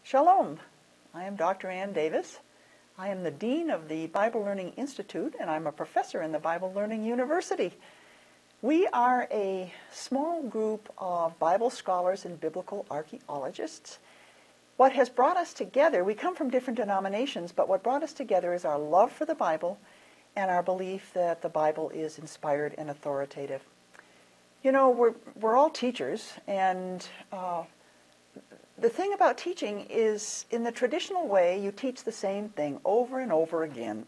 Shalom. I am Dr. Ann Davis. I am the Dean of the Bible Learning Institute, and I'm a professor in the Bible Learning University. We are a small group of Bible scholars and biblical archaeologists. What has brought us together, we come from different denominations, but what brought us together is our love for the Bible and our belief that the Bible is inspired and authoritative. You know, we're all teachers, and the thing about teaching is, in the traditional way, you teach the same thing over and over again.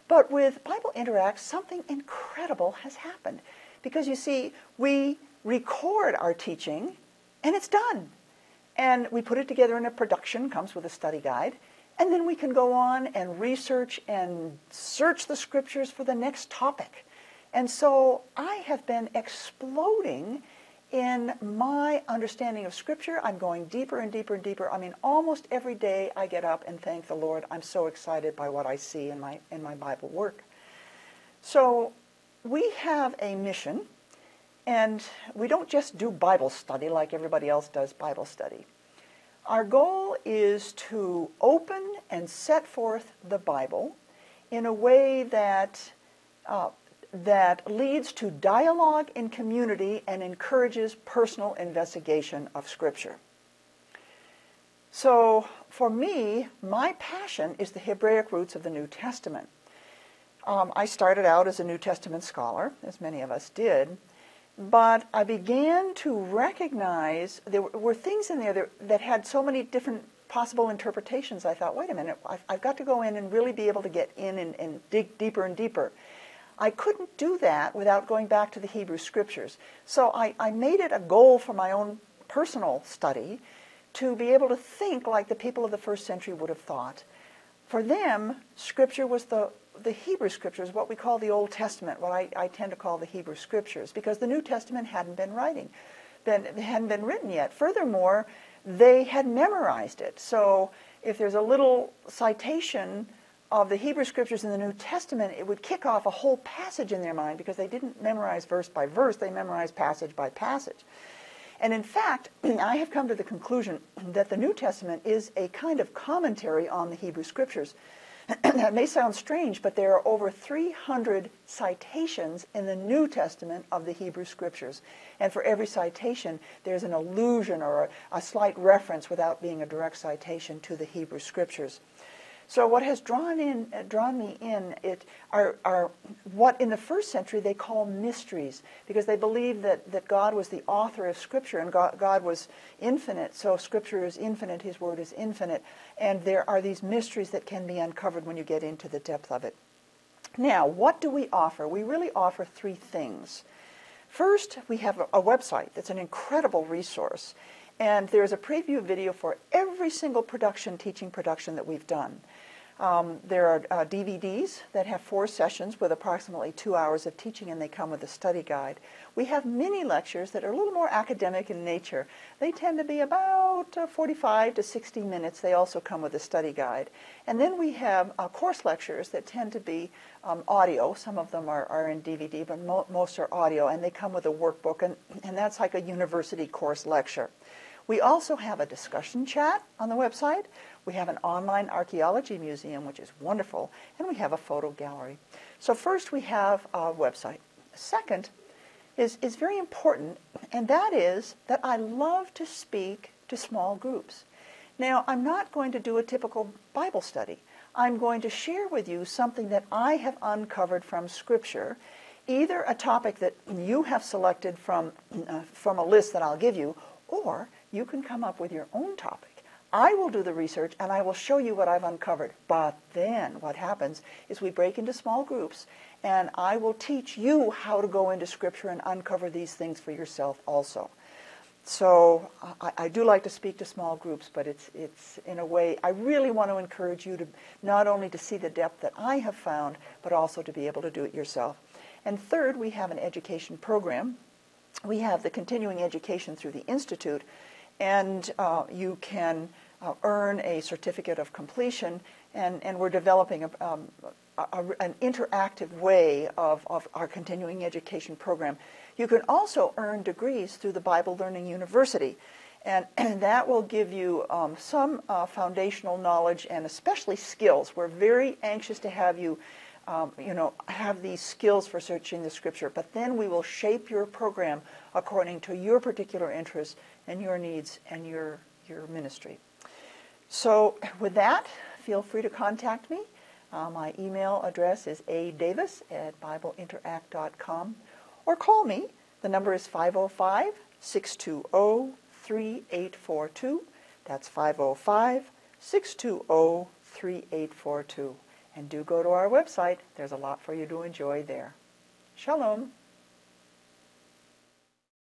But with BibleInteract, something incredible has happened. Because you see, we record our teaching, and it's done. And we put it together in a production, comes with a study guide, and then we can go on and research and search the scriptures for the next topic. And so I have been exploding in my understanding of Scripture. I'm going deeper and deeper and deeper. I mean, almost every day I get up and thank the Lord. I'm so excited by what I see in my Bible work. So we have a mission, and we don't just do Bible study like everybody else does Bible study. Our goal is to open and set forth the Bible in a way that leads to dialogue in community and encourages personal investigation of Scripture. So, for me, my passion is the Hebraic roots of the New Testament. I started out as a New Testament scholar, as many of us did, but I began to recognize there were things in there that had so many different possible interpretations. I thought, wait a minute, I've got to go in and really be able to get in and dig deeper and deeper. I couldn't do that without going back to the Hebrew Scriptures. So I made it a goal for my own personal study to be able to think like the people of the first century would have thought. For them, Scripture was the Hebrew Scriptures, what we call the Old Testament, what I tend to call the Hebrew Scriptures, because the New Testament hadn't been written yet. Furthermore, they had memorized it. So if there's a little citation of the Hebrew Scriptures in the New Testament, it would kick off a whole passage in their mind, because they didn't memorize verse by verse, they memorized passage by passage. And in fact, I have come to the conclusion that the New Testament is a kind of commentary on the Hebrew Scriptures. That may sound strange, but there are over 300 citations in the New Testament of the Hebrew Scriptures. And for every citation, there's an allusion or a slight reference without being a direct citation to the Hebrew Scriptures. So what has drawn me in are what in the first century they call mysteries, because they believe that God was the author of Scripture, and God was infinite, so Scripture is infinite, His Word is infinite, and there are these mysteries that can be uncovered when you get into the depth of it. Now, what do we offer? We really offer three things. First, we have a website that's an incredible resource, and there's a preview video for every single teaching production that we've done. There are DVDs that have 4 sessions with approximately 2 hours of teaching, and they come with a study guide. We have mini lectures that are a little more academic in nature. They tend to be about 45 to 60 minutes. They also come with a study guide. And then we have course lectures that tend to be audio. Some of them are in DVD, but most are audio, and they come with a workbook, and that's like a university course lecture. We also have a discussion chat on the website. We have an online archaeology museum, which is wonderful, and we have a photo gallery. So first, we have a website. Second is very important, and that is that I love to speak to small groups. Now, I'm not going to do a typical Bible study. I'm going to share with you something that I have uncovered from Scripture, either a topic that you have selected from a list that I'll give you, or you can come up with your own topic. I will do the research, and I will show you what I've uncovered. But then what happens is we break into small groups, and I will teach you how to go into Scripture and uncover these things for yourself also. So I do like to speak to small groups, but it's in a way, I really want to encourage you to not only to see the depth that I have found, but also to be able to do it yourself. And third, we have an education program. We have the continuing education through the Institute, and you can earn a certificate of completion, and we're developing an interactive way of our continuing education program. You can also earn degrees through the Bible Learning University, and that will give you some foundational knowledge and especially skills. We're very anxious to have you, have these skills for searching the Scripture, but then we will shape your program according to your particular interests and your needs and your ministry. So with that, feel free to contact me. My email address is aDavis@BibleInteract.com, or call me. The number is 505-620-3842. That's 505-620-3842. And do go to our website. There's a lot for you to enjoy there. Shalom.